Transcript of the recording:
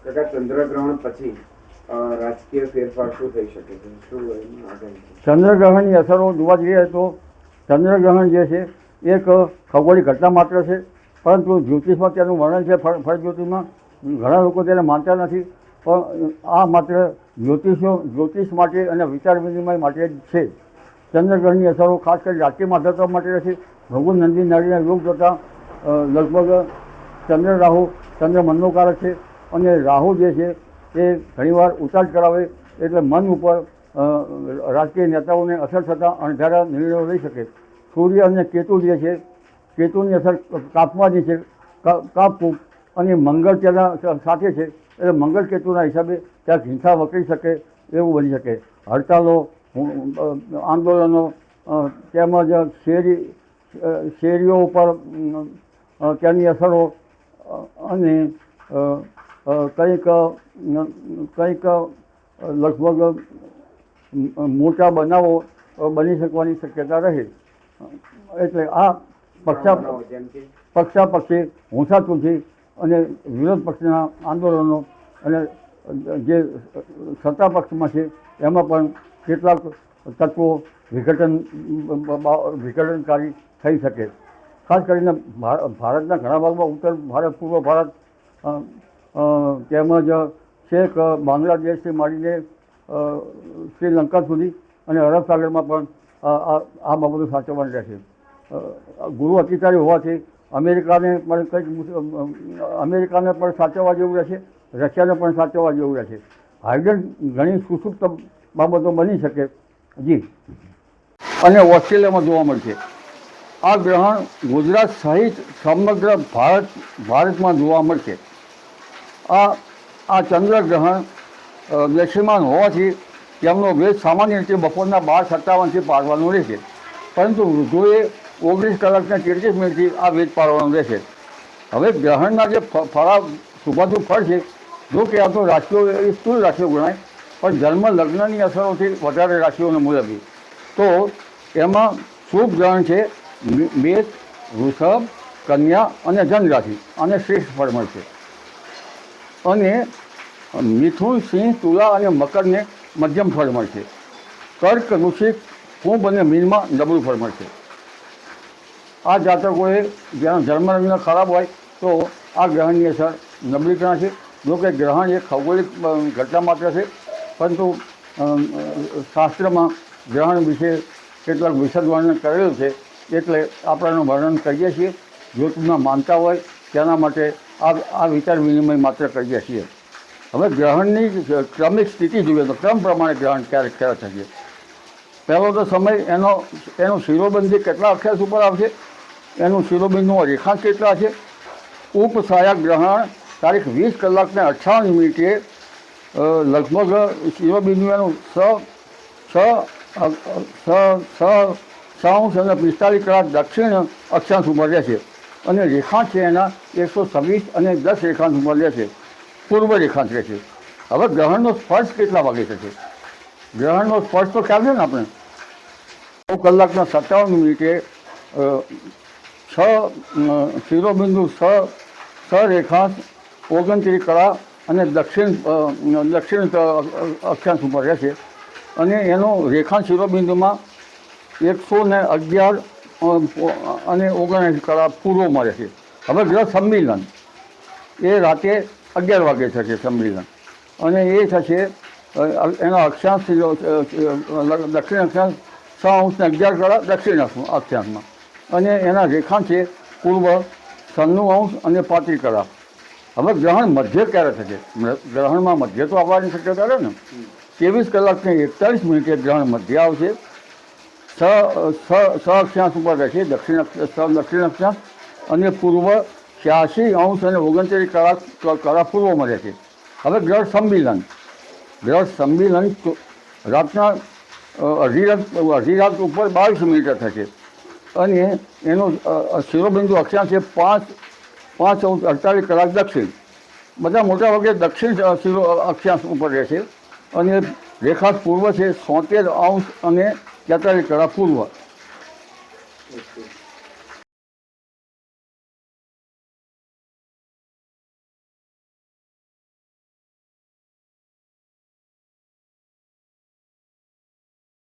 ચંદ્રગ્રહણ પછી રાજકીય ફેરફાર શું થઈ શકે છે, શું આગળ? ચંદ્રગ્રહણની અસરો જોવા જઈએ તો ચંદ્રગ્રહણ જે છે એક ખગોળીય ઘટના માત્ર છે, પરંતુ જ્યોતિષમાં તેનું વર્ણન છે. ફળ જ્યોતિષમાં ઘણા લોકો તેને માનતા નથી, પણ આ માત્ર જ્યોતિષ માટે અને વિચાર વિનિમય માટે જ છે. ચંદ્રગ્રહણની અસરો ખાસ કરી રાજકીય માધ્યમતા માટે છે. ભૃગુ નંદી નારીના યોગ જોતાં લગભગ ચંદ્ર મનનો છે, અને રાહુ જે છે એ ઘણીવાર ઉતાર કરાવે, એટલે મન ઉપર રાજકીય નેતાઓને અસર થતાં અણધાર્યા નિર્ણયો લઈ શકે. સૂર્ય અને કેતુ જે છે, કેતુની અસર કાપવાની છે, કાપવું, અને મંગળ તેના સાથે છે, એટલે મંગળ કેતુના હિસાબે ત્યાં હિંસા વકરી શકે એવું બની શકે. હડતાલો, આંદોલનો તેમજ શેરીઓ ઉપર તેની અસરો, અને કંઈક લગભગ મોટા બનાવો બની શકવાની શક્યતા રહે. એટલે આ પક્ષાપક્ષી હુંસાતુંઠી અને વિરોધ પક્ષના આંદોલનો, અને જે સત્તા પક્ષમાં છે એમાં પણ કેટલાક તત્વો વિઘટનકારી થઈ શકે. ખાસ કરીને ભારતના ઘણા ભાગમાં, ઉત્તર ભારત, પૂર્વ ભારત, તેમજ છેક બાંગ્લાદેશથી માંડીને શ્રીલંકા સુધી અને અરબ સાગરમાં પણ આ બાબતો સાચવવાની રહેશે. ગુરુ અતિચારી હોવાથી અમેરિકાને પણ સાચવવા જેવું રહેશે, રશિયાને પણ સાચવવા જેવું રહેશે. હાઇડ્રન ઘણી સુસુપ્ત બાબતો બની શકે. જી. અને ઓસ્ટ્રેલિયામાં જોવા મળશે. આ ગ્રહણ ગુજરાત સહિત સમગ્ર ભારતમાં જોવા મળશે. આ ચંદ્રગ્રહણ દૃશ્યમાન હોવાથી તેમનો વેગ સામાન્ય રીતે બપોરના 12:57થી પાડવાનો રહેશે, પરંતુ વૃદ્ધોએ 19 કલાકને 33 મિનિટથી આ વેગ પાડવાનો રહેશે. હવે ગ્રહણના જે શુભાશુભ ફળ છે, જો કે આ તો રાશિઓ એ સ્થૂળ રાશિઓ ગણાય, પણ જન્મ લગ્નની અસરોથી વધારે રાશિઓને મુજબી. તો એમાં શુભ ગ્રહણ છે મેષ, વૃષભ, કન્યા અને જન રાશિ, અને શ્રેષ્ઠ ફળ મળશે. અને મિથુન, સિંહ, તુલા અને મકરને મધ્યમ ફળ મળશે. કર્ક, વૃશ્ચિક, કુંભ અને મીનમાં નબળું ફળ મળશે. આ જાતકોએ જ્યાં જન્મલગ્ન ખરાબ હોય તો આ ગ્રહણની અસર નબળી ગણાશે. જોકે ગ્રહણ એ ખગોળિક ઘટના માત્ર છે, પરંતુ શાસ્ત્રમાં ગ્રહણ વિશે કેટલાક વિશદ વર્ણન કરેલું છે, એટલે આપણે વર્ણન કરીએ છીએ. જ્યોતિષમાં માનતા હોય તેના માટે આ વિચાર વિનિમય માત્ર કરીએ છીએ. હવે ગ્રહણની ક્રમિક સ્થિતિ જોઈએ તો ક્રમ પ્રમાણે ગ્રહણ ક્યારેક થશે. પહેલો તો સમય એનું શિરોબિંદુ કેટલા અક્ષાંશ ઉપર આવશે, એનું શિરોબિંદુનો રેખાંશ કેટલા છે. ઉપસાયા ગ્રહણ તારીખ 20 કલાકને 58 મિનિટે લગભગ શિરોબિંદુ એનું 6:45 દક્ષિણ અક્ષાંશ ઉપર રહેશે, અને રેખાંશ છે એના 126 અને 10 રેખાંશ ઉપર રહેશે, પૂર્વ રેખાંશ રહેશે. હવે ગ્રહણનો સ્પર્શ કેટલા વાગે થશે? ગ્રહણનો સ્પર્શ તો ખ્યાલ છે ને આપણે, 9 કલાકના 57 મિનિટે શિરોબિંદુ 6 રેખાંશ 29 કળા અને દક્ષિણ અક્ષાંશ ઉપર રહેશે, અને એનો રેખાંશ શિરોબિંદુમાં 111 અને 79 કળા પૂર્વમાં રહેશે. હવે ગ્રહ સંમિલન એ રાતે 11 વાગે થશે સંમિલન, અને એ થશે એનો અક્ષાંશ દક્ષિણ અક્ષાંશ 6:11 કળા દક્ષિણ અક્ષાંશમાં, અને એના રેખાંશ છે પૂર્વ 96 અને 35 કળા. હવે ગ્રહણ મધ્ય ક્યારે થશે? ગ્રહણમાં મધ્ય તો આવવાની શક્યતા રહે ને. 23 કલાકને 41 મિનિટે ગ્રહણ મધ્ય આવશે. અક્ષાંશ ઉપર રહેશે, દક્ષિણ અક્ષાંશ, અને પૂર્વ 86° અને 29 કળા પૂર્વમાં રહેશે. હવે ગ્રહ સંમિલન રાતના અઢી રાત ઉપર 22 મિનિટે થશે, અને એનું શિરોબિંદુ અક્ષાંશ છે 5:48 કલાક દક્ષિણ. બધા મોટા ભાગે દક્ષિણ અક્ષાંશ ઉપર રહેશે, અને રેખાંશ પૂર્વ છે 73° અને 43 કળા પૂર્વ.